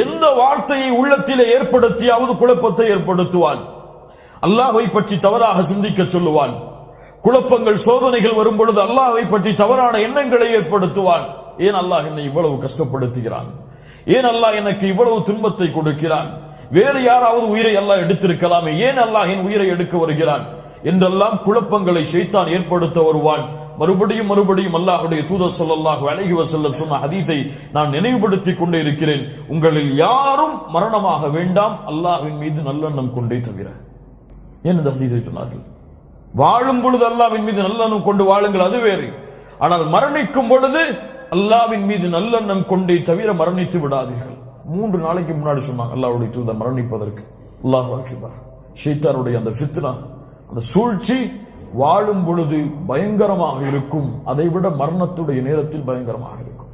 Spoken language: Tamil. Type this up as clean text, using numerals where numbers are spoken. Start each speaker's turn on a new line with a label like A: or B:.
A: எந்த வார்த்தையை உள்ளத்திலே ஏற்படுத்தியாவது குழப்பத்தை ஏற்படுத்துவான். அல்லாஹ்வை பற்றி தவறாக சிந்திக்க சொல்லுவான். குழப்பங்கள் சோதனைகள் வரும் பொழுது அல்லாஹ்வை பற்றி தவறான எண்ணங்களை ஏற்படுத்துவான். ஏன் அல்லாஹ் என்னை இவ்வளவு கஷ்டப்படுத்துகிறான்? ஏன் அல்லாஹ் எனக்கு இவ்வளவு துன்பத்தை கொடுக்கிறான்? வேறு யாராவது உயிரை அல்லாஹ் எடுத்திருக்கலாமே, ஏன் அல்லாஹ் என் உயிரை எடுக்க வருகிறான் என்றெல்லாம் குழப்பங்களை ஷைத்தான் ஏற்படுத்த வருவான். மறுபடியும் அல்லாஹ்வுடைய தூதர் ஸல்லல்லாஹு அலைஹி வஸல்லம் சொன்ன ஹதீஸை நான் நினைவுபடுத்திக் கொண்டே இருக்கிறேன். உங்களில் யாரும் மரணமாக வேண்டாம் அல்லாஹ்வின் மீது நல்லெண்ணம் கொண்டே தவிர. ஏன் இந்த ஹதீஸை சொன்னார்கள்? வாழும் பொழுது அல்லாஹ்வின் மீது நல்லெண்ணம் கொண்டு வாழுங்கள், அது வேறு. ஆனால் மரணிக்கும் பொழுது அல்லாஹ்வின் மீது நல்லெண்ணம் கொண்டே தவிர மரணித்து விடாதீர்கள். 3 நாளைக்கு முன்னாடி சொன்னாங்க அல்லாஹ்வுடைய தூதர் மரணிப்பதற்கு. அல்லாஹு அக்பர். ஷைத்தானுடைய அந்த ஃபித்னா, அந்த சூழ்ச்சி வாழும் பொழுது பயங்கரமாக இருக்கும், அதைவிட மரணத்துடைய நேரத்தில் பயங்கரமாக இருக்கும்.